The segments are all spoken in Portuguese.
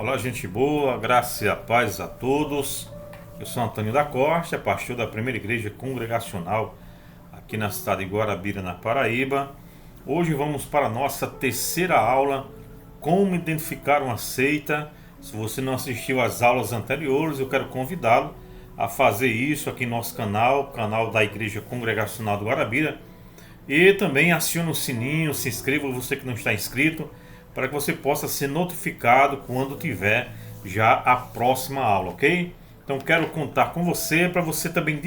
Olá, gente boa, graça e a paz a todos. Eu sou Antônio da Costa, pastor da Primeira Igreja Congregacional aqui na cidade de Guarabira, na Paraíba. Hoje vamos para a nossa terceira aula, como identificar uma seita. Se você não assistiu às aulas anteriores, eu quero convidá-lo a fazer isso aqui no nosso canal da Igreja Congregacional do Guarabira. E também acione o sininho, se inscreva você que não está inscrito, para que você possa ser notificado quando tiver já a próxima aula, ok? Então quero contar com você para você também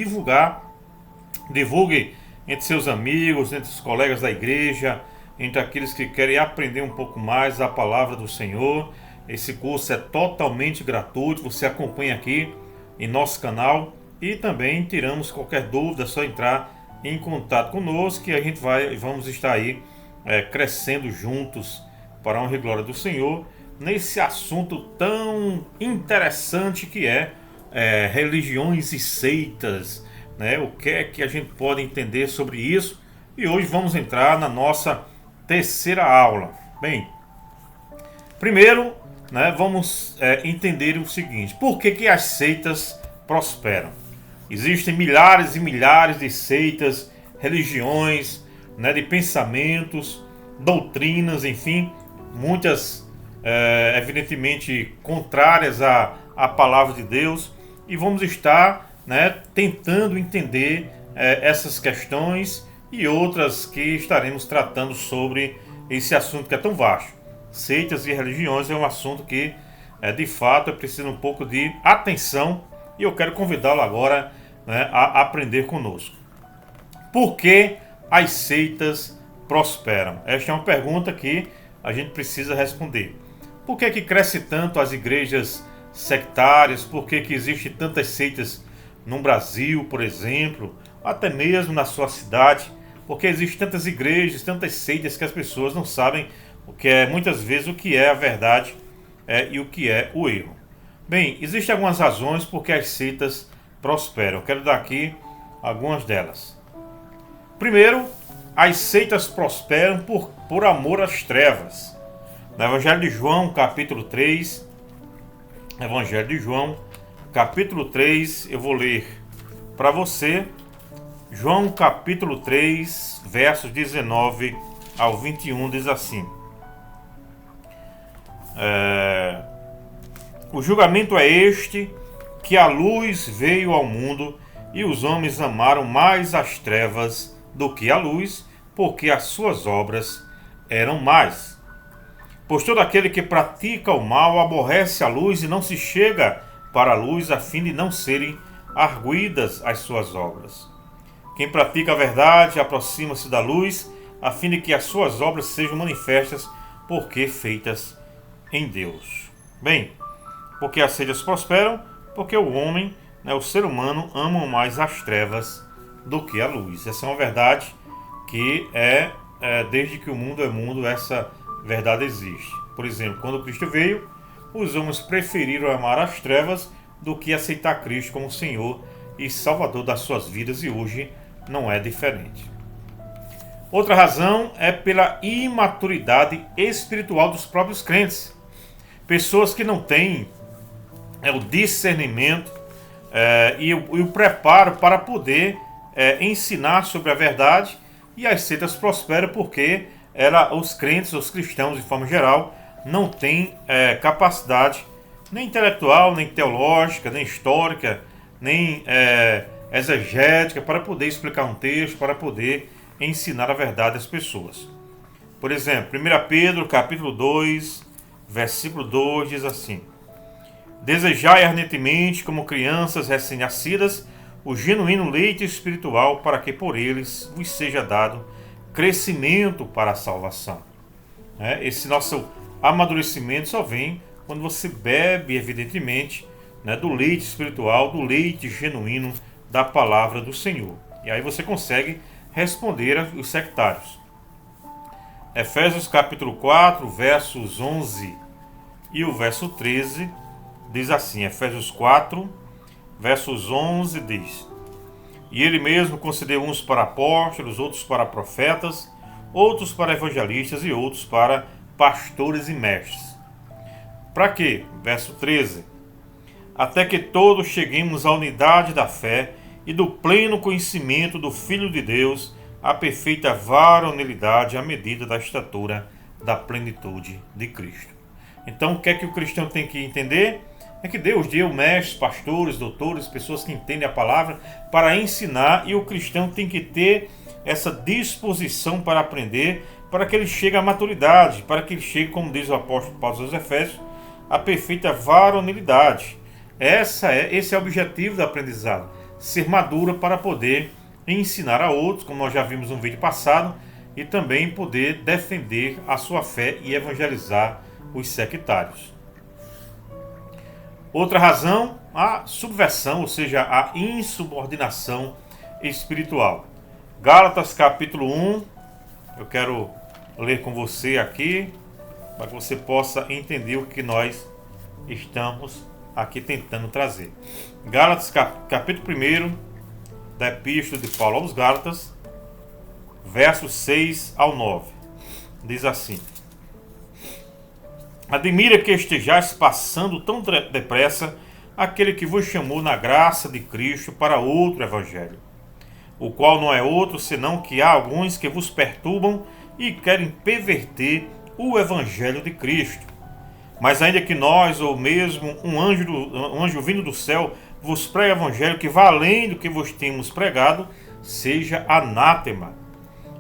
divulgue entre seus amigos, entre os colegas da igreja, entre aqueles que querem aprender um pouco mais a palavra do Senhor. Esse curso é totalmente gratuito, você acompanha aqui em nosso canal e também tiramos qualquer dúvida, é só entrar em contato conosco que a gente vamos estar aí crescendo juntos para a honra e glória do Senhor nesse assunto tão interessante que é religiões e seitas, né? O que é que a gente pode entender sobre isso? E hoje vamos entrar na nossa terceira aula. Bem, primeiro, né, vamos entender o seguinte: por que as seitas prosperam? Existem milhares e milhares de seitas, religiões, né, de pensamentos, doutrinas, enfim, muitas evidentemente contrárias à palavra de Deus, e vamos estar, né, tentando entender essas questões e outras que estaremos tratando sobre esse assunto que é tão vasto. Seitas e religiões é um assunto que de fato precisa um pouco de atenção, e eu quero convidá-lo agora, né, a aprender conosco. Por que as seitas prosperam? Esta é uma pergunta que a gente precisa responder. Por que cresce tanto as igrejas sectárias? Por que existe tantas seitas no Brasil, por exemplo, até mesmo na sua cidade? Porque existem tantas igrejas, tantas seitas que as pessoas não sabem o que é, muitas vezes, o que é a verdade e o que é o erro. Bem, existem algumas razões por que as seitas prosperam. Eu quero dar aqui algumas delas. Primeiro, as seitas prosperam por amor às trevas. No Evangelho de João, capítulo 3, Evangelho de João, capítulo 3, eu vou ler para você. João, capítulo 3, versos 19 ao 21, diz assim: o julgamento é este, que a luz veio ao mundo, e os homens amaram mais as trevas do que a luz, porque as suas obras eram más. Pois todo aquele que pratica o mal aborrece a luz e não se chega para a luz, a fim de não serem arguidas as suas obras. Quem pratica a verdade aproxima-se da luz, a fim de que as suas obras sejam manifestas, porque feitas em Deus. Bem, porque as seitas prosperam? Porque o homem, né, o ser humano, ama mais as trevas do que a luz. Essa é uma verdade que desde que o mundo é mundo, essa verdade existe. Por exemplo, quando Cristo veio, os homens preferiram amar as trevas do que aceitar Cristo como Senhor e Salvador das suas vidas, e hoje não é diferente. Outra razão é pela imaturidade espiritual dos próprios crentes. Pessoas que não têm o discernimento e o preparo para poder ensinar sobre a verdade, e as seitas prosperam porque os crentes, os cristãos de forma geral, não têm capacidade nem intelectual, nem teológica, nem histórica, nem exegética para poder explicar um texto, para poder ensinar a verdade às pessoas. Por exemplo, 1 Pedro capítulo 2, versículo 2 diz assim: desejai ardentemente, como crianças recém-nascidas, o genuíno leite espiritual, para que por eles vos seja dado crescimento para a salvação. Esse nosso amadurecimento só vem quando você bebe, evidentemente, do leite espiritual, do leite genuíno da palavra do Senhor. E aí você consegue responder aos sectários. Efésios capítulo 4, versos 11 e o verso 13, diz assim, Efésios 4, versos 11 diz: e ele mesmo concedeu uns para apóstolos, outros para profetas, outros para evangelistas e outros para pastores e mestres, Para quê? Verso 13. Até que todos cheguemos à unidade da fé e do pleno conhecimento do Filho de Deus, à perfeita varonilidade, à medida da estatura da plenitude de Cristo. Então, o que é que o cristão tem que entender? É que Deus deu mestres, pastores, doutores, pessoas que entendem a palavra para ensinar, e o cristão tem que ter essa disposição para aprender, para que ele chegue à maturidade, para que ele chegue, como diz o apóstolo Paulo aos Efésios, à perfeita varonilidade. Esse é o objetivo do aprendizado, ser maduro para poder ensinar a outros, como nós já vimos no vídeo passado, e também poder defender a sua fé e evangelizar os sectários. Outra razão, a subversão, ou seja, a insubordinação espiritual. Gálatas capítulo 1, eu quero ler com você aqui, para que você possa entender o que nós estamos aqui tentando trazer. Gálatas capítulo 1 da Epístola de Paulo aos Gálatas, versos 6 ao 9. Diz assim: Admira que estejais passando tão depressa aquele que vos chamou na graça de Cristo para outro evangelho, o qual não é outro senão que há alguns que vos perturbam e querem perverter o evangelho de Cristo. Mas ainda que nós, ou mesmo um anjo vindo do céu, vos pregue evangelho que vá além do que vos temos pregado, seja anátema.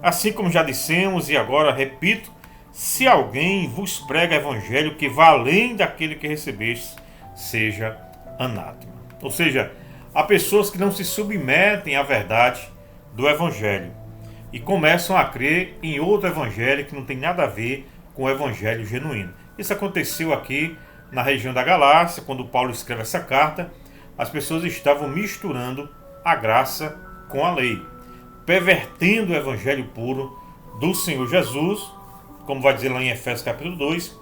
Assim como já dissemos e agora repito, se alguém vos prega evangelho que vá além daquele que recebeste, seja anátema. Ou seja, há pessoas que não se submetem à verdade do evangelho e começam a crer em outro evangelho que não tem nada a ver com o evangelho genuíno. Isso aconteceu aqui na região da Galácia, quando Paulo escreve essa carta. As pessoas estavam misturando a graça com a lei, pervertendo o evangelho puro do Senhor Jesus, como vai dizer lá em Efésios capítulo 2,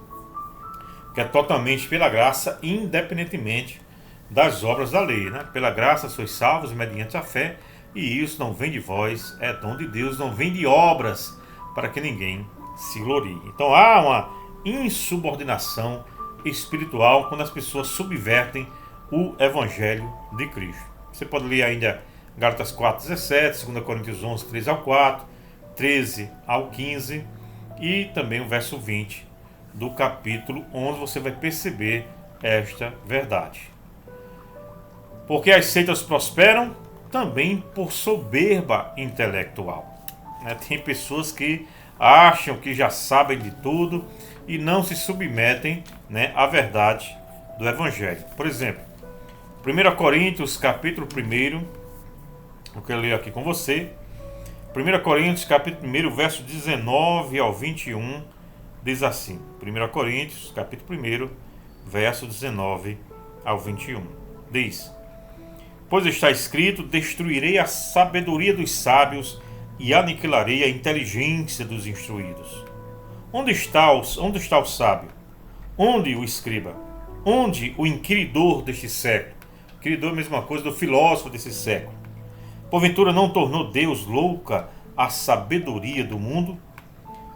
que é totalmente pela graça, independentemente das obras da lei, né? Pela graça sois salvos mediante a fé, e isso não vem de vós, é dom de Deus, não vem de obras, para que ninguém se glorie. Então há uma insubordinação espiritual quando as pessoas subvertem o evangelho de Cristo. Você pode ler ainda Gálatas 4:17, 2 Coríntios 11, 13 ao 4, 13 ao 15 e também o verso 20 do capítulo 11, você vai perceber esta verdade. Porque as seitas prosperam também por soberba intelectual. Tem pessoas que acham que já sabem de tudo e não se submetem, à verdade do evangelho. Por exemplo, 1 Coríntios capítulo 1, eu quero ler aqui com você. 1 Coríntios capítulo 1, verso 19 ao 21, diz assim. 1 Coríntios capítulo 1, verso 19 ao 21. Diz: Pois está escrito, destruirei a sabedoria dos sábios e aniquilarei a inteligência dos instruídos. Onde está o sábio? Onde o escriba? Onde o inquiridor deste século? Inquiridor é a mesma coisa do filósofo desse século. Porventura não tornou Deus louca a sabedoria do mundo?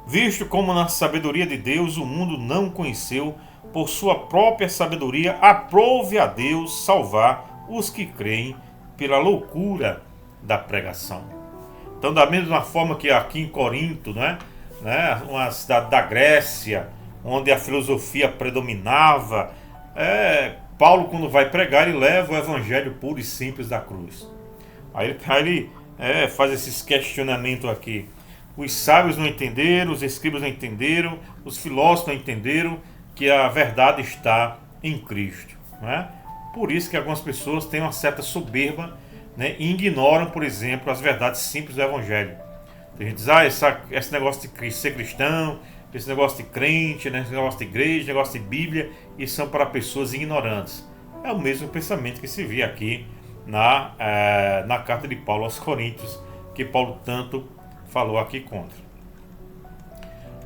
Visto como na sabedoria de Deus o mundo não conheceu, por sua própria sabedoria aprove a Deus salvar os que creem pela loucura da pregação. Então, da mesma forma que aqui em Corinto, uma cidade da Grécia, onde a filosofia predominava, Paulo, quando vai pregar, ele leva o evangelho puro e simples da cruz. Aí ele faz esses questionamentos aqui. Os sábios não entenderam, os escribas não entenderam, os filósofos não entenderam que a verdade está em Cristo. Por isso que algumas pessoas têm uma certa soberba, e ignoram, por exemplo, as verdades simples do evangelho. Tem gente que diz, esse negócio de ser cristão, esse negócio de crente, esse negócio de igreja, esse negócio de Bíblia, isso são para pessoas ignorantes. É o mesmo pensamento que se vê aqui na carta de Paulo aos Coríntios, que Paulo tanto falou aqui contra.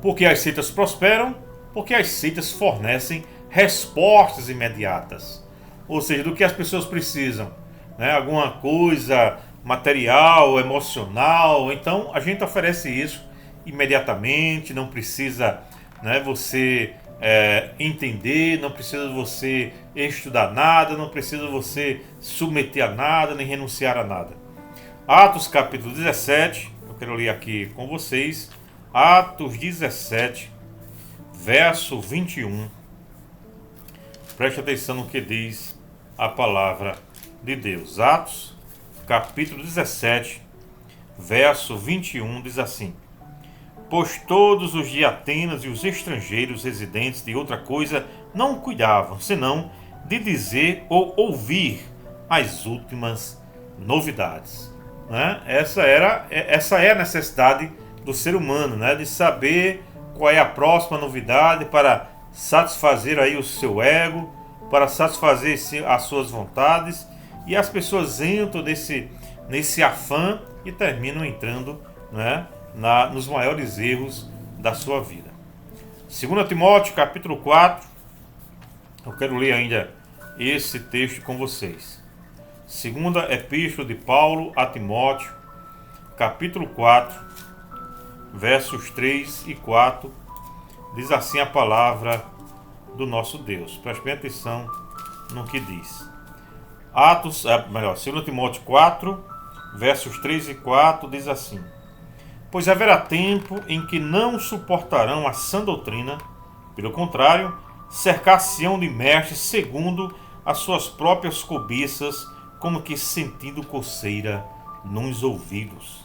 Porque as seitas prosperam, porque as seitas fornecem respostas imediatas. Ou seja, do que as pessoas precisam, alguma coisa material, emocional, então a gente oferece isso imediatamente, não precisa você entender, não precisa você estudar nada, não precisa você submeter a nada, nem renunciar a nada. Atos capítulo 17, eu quero ler aqui com vocês, Atos 17, verso 21. Preste atenção no que diz a palavra de Deus. Atos capítulo 17, verso 21 diz assim: Pois todos os de Atenas e os estrangeiros residentes de outra coisa não cuidavam, senão de dizer ou ouvir as últimas novidades. Né? Essa é a necessidade do ser humano, né? De saber qual é a próxima novidade para satisfazer aí o seu ego, para satisfazer as suas vontades. E as pessoas entram nesse afã e terminam entrando, né, nos maiores erros da sua vida. 2 Timóteo capítulo 4, eu quero ler ainda esse texto com vocês. Segunda Epístola de Paulo a Timóteo, capítulo 4, versos 3 e 4, diz assim a palavra do nosso Deus. Preste bem atenção no que diz. 2 Timóteo 4, versos 3 e 4, diz assim: Pois haverá tempo em que não suportarão a sã doutrina, pelo contrário, cercar-se-ão de mestres segundo as suas próprias cobiças, como que sentindo coceira nos ouvidos.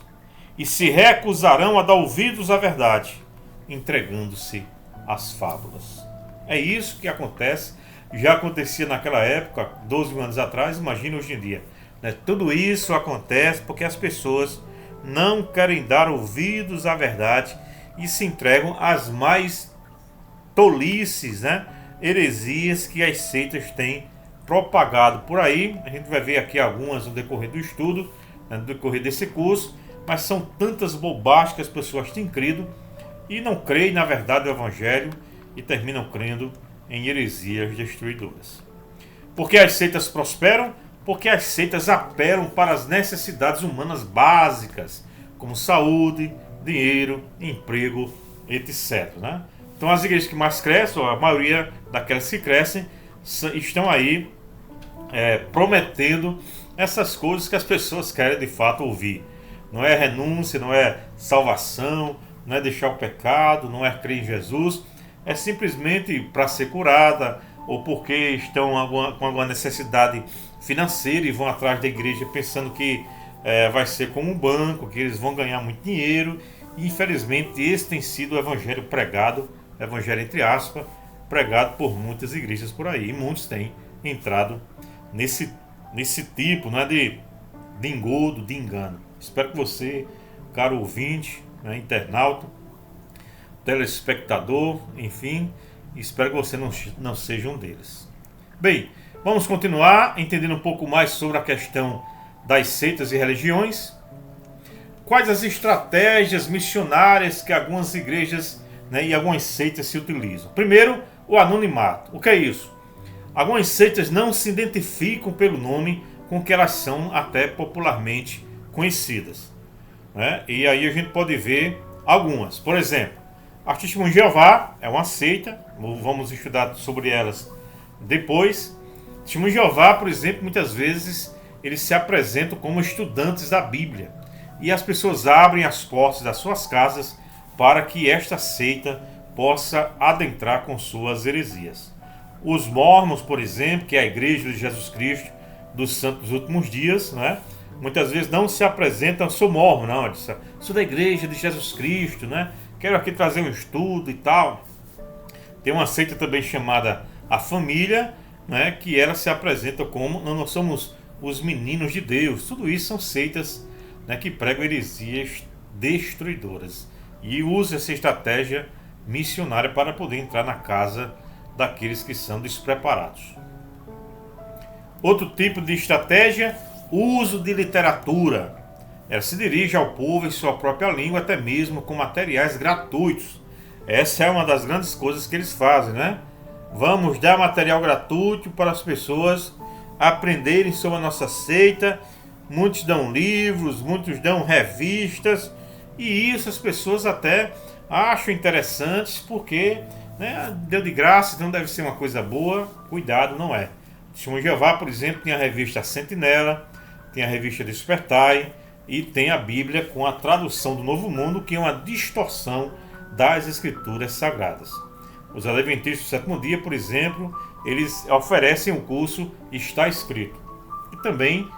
E se recusarão a dar ouvidos à verdade, entregando-se às fábulas. É isso que acontece, já acontecia naquela época, 12 mil anos atrás, imagina hoje em dia. Tudo isso acontece porque as pessoas não querem dar ouvidos à verdade e se entregam às mais tolices, né, heresias que as seitas têm propagado por aí. A gente vai ver aqui algumas no decorrer do estudo, no decorrer desse curso, mas são tantas bobagens que as pessoas têm crido e não creem na verdade do Evangelho e terminam crendo em heresias destruidoras. Porque as seitas prosperam? Porque as seitas apelam para as necessidades humanas básicas, como saúde, dinheiro, emprego, etc. Né? Então as igrejas que mais crescem, ou a maioria daquelas que crescem, estão aí prometendo essas coisas que as pessoas querem de fato ouvir. Não é renúncia, não é salvação, não é deixar o pecado, não é crer em Jesus. É simplesmente para ser curada ou porque estão com alguma necessidade financeira e vão atrás da igreja pensando que vai ser como um banco, que eles vão ganhar muito dinheiro. E infelizmente esse tem sido o evangelho pregado, evangelho entre aspas, pregado por muitas igrejas por aí. E muitos têm entrado nesse tipo, né, de engodo, de engano. Espero que você, caro ouvinte, né, internauta, telespectador, enfim, espero que você não seja um deles. Bem, vamos continuar entendendo um pouco mais sobre a questão das seitas e religiões. Quais as estratégias missionárias que algumas igrejas, né, e algumas seitas se utilizam? Primeiro, o anonimato. O que é isso? Algumas seitas não se identificam pelo nome com que elas são até popularmente conhecidas, né? E aí a gente pode ver algumas. Por exemplo, a Testemunha de Jeová é uma seita, vamos estudar sobre elas depois. Testemunha de Jeová, por exemplo, muitas vezes eles se apresentam como estudantes da Bíblia e as pessoas abrem as portas das suas casas para que esta seita possa adentrar com suas heresias. Os Mormons, por exemplo, que é a Igreja de Jesus Cristo dos Santos dos Últimos Dias, né? Muitas vezes não se apresentam, sou mormon, não, sou da Igreja de Jesus Cristo, né? Quero aqui trazer um estudo e tal. Tem uma seita também chamada A Família, né, que ela se apresenta como nós somos os meninos de Deus. Tudo isso são seitas, né, que pregam heresias destruidoras e usa essa estratégia missionária para poder entrar na casa daqueles que são despreparados. Outro tipo de estratégia, uso de literatura. Ela se dirige ao povo em sua própria língua, até mesmo com materiais gratuitos. Essa é uma das grandes coisas que eles fazem, né? Vamos dar material gratuito para as pessoas aprenderem sobre a nossa seita. Muitos dão livros, muitos dão revistas, e isso as pessoas até acham interessantes porque né? Deu de graça, então deve ser uma coisa boa. Cuidado, não é. Testemunho de Jeová, por exemplo, tem a revista Sentinela, tem a revista Despertai e tem a Bíblia com a tradução do Novo Mundo, que é uma distorção das Escrituras Sagradas. Os Adventistas do Sétimo Dia, por exemplo, eles oferecem um curso Está Escrito. E também,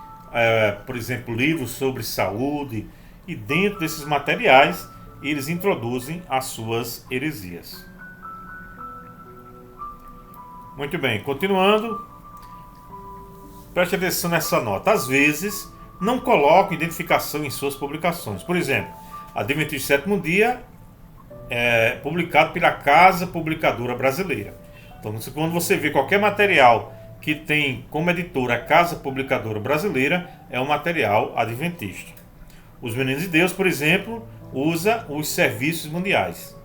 por exemplo, livros sobre saúde, e dentro desses materiais eles introduzem as suas heresias. Muito bem, continuando, preste atenção nessa nota. Às vezes, não colocam identificação em suas publicações. Por exemplo, Adventista do Sétimo Dia é publicado pela Casa Publicadora Brasileira. Então, quando você vê qualquer material que tem como editora a Casa Publicadora Brasileira, é um material adventista. Os Meninos de Deus, por exemplo, usa os Serviços Mundiais.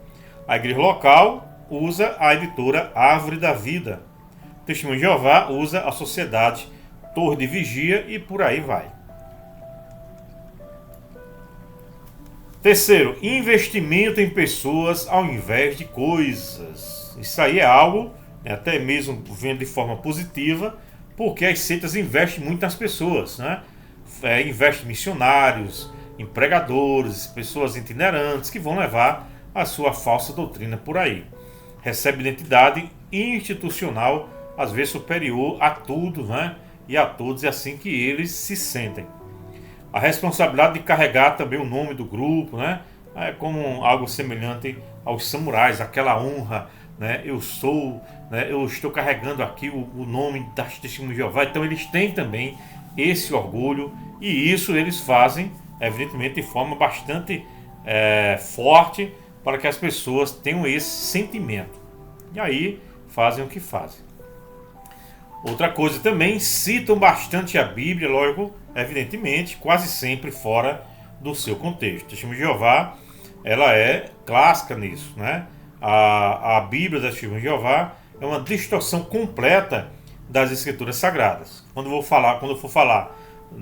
A igreja local usa a editora Árvore da Vida. O Testemunho de Jeová usa a Sociedade Torre de Vigia e por aí vai. Terceiro, investimento em pessoas ao invés de coisas. Isso aí é algo, até mesmo vendo de forma positiva, porque as seitas investem muito nas pessoas, né? Investem em missionários, em pregadores, pessoas itinerantes que vão levar a sua falsa doutrina por aí. Recebe identidade institucional, às vezes superior a tudo, né? E a todos, é assim que eles se sentem. A responsabilidade de carregar também o nome do grupo, né? É como algo semelhante aos samurais, aquela honra, né? Eu sou, né? Eu estou carregando aqui o nome da Testemunho de Jeová. Então eles têm também esse orgulho, e isso eles fazem, evidentemente, de forma bastante forte, para que as pessoas tenham esse sentimento. E aí fazem o que fazem. Outra coisa também, citam bastante a Bíblia, logo, evidentemente, quase sempre fora do seu contexto. A Testemunho de Jeová, ela é clássica nisso, né? A Bíblia da Testemunho de Jeová é uma distorção completa das Escrituras Sagradas. Quando eu for falar,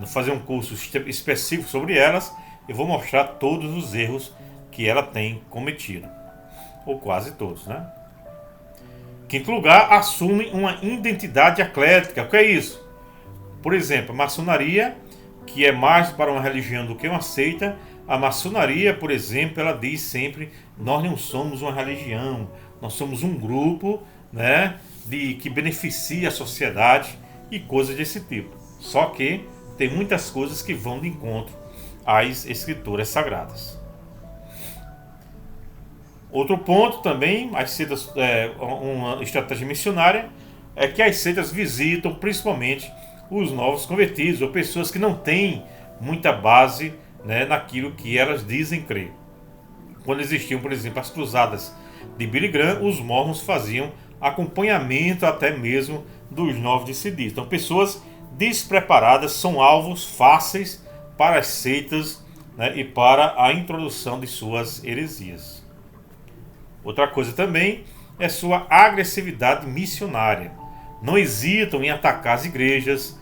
fazer um curso específico sobre elas, eu vou mostrar todos os erros que ela tem cometido, ou quase todos, né? Quinto lugar, assume uma identidade eclética. O que é isso? Por exemplo, a maçonaria, que é mais para uma religião do que uma seita. A maçonaria, por exemplo, ela diz sempre: nós não somos uma religião, nós somos um grupo, né, que beneficia a sociedade e coisas desse tipo. Só que tem muitas coisas que vão de encontro às Escrituras Sagradas. Outro ponto também, as seitas, uma estratégia missionária, é que as seitas visitam principalmente os novos convertidos, ou pessoas que não têm muita base, né, naquilo que elas dizem crer. Quando existiam, por exemplo, as cruzadas de Billy Graham, os mormons faziam acompanhamento até mesmo dos novos decididos. Então, pessoas despreparadas são alvos fáceis para as seitas, né, e para a introdução de suas heresias. Outra coisa também é sua agressividade missionária. Não hesitam em atacar as igrejas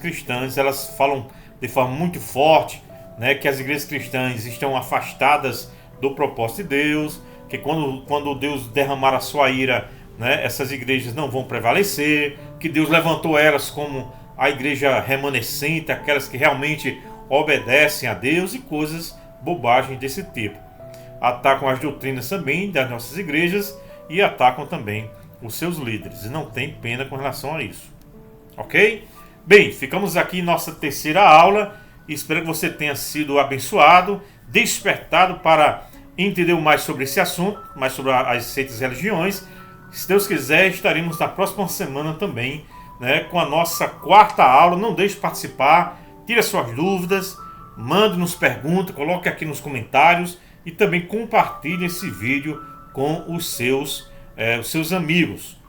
cristãs. Elas falam de forma muito forte, né, que as igrejas cristãs estão afastadas do propósito de Deus, que quando Deus derramar a sua ira, né, essas igrejas não vão prevalecer, que Deus levantou elas como a igreja remanescente, aquelas que realmente obedecem a Deus, e coisas, bobagens desse tipo. Atacam as doutrinas também das nossas igrejas e atacam também os seus líderes. E não tem pena com relação a isso. Ok? Bem, ficamos aqui em nossa terceira aula. Espero que você tenha sido abençoado, despertado para entender mais sobre esse assunto, mais sobre as seitas e religiões. Se Deus quiser, estaremos na próxima semana também, né, com a nossa quarta aula. Não deixe de participar, tire suas dúvidas, mande-nos perguntas, coloque aqui nos comentários. E também compartilhe esse vídeo com os seus amigos,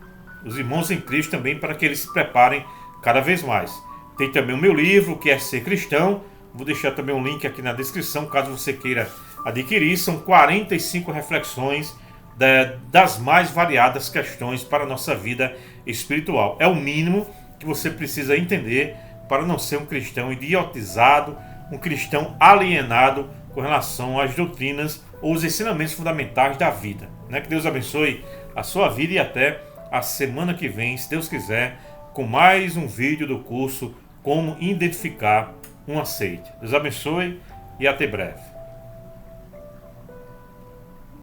os irmãos em Cristo também, para que eles se preparem cada vez mais. Tem também o meu livro, que é Ser Cristão. Vou deixar também um link aqui na descrição, caso você queira adquirir. São 45 reflexões das mais variadas questões para a nossa vida espiritual. É o mínimo que você precisa entender para não ser um cristão idiotizado, um cristão alienado com relação às doutrinas ou os ensinamentos fundamentais da vida. Que Deus abençoe a sua vida e até a semana que vem, se Deus quiser, com mais um vídeo do curso Como Identificar uma Seita. Deus abençoe e até breve.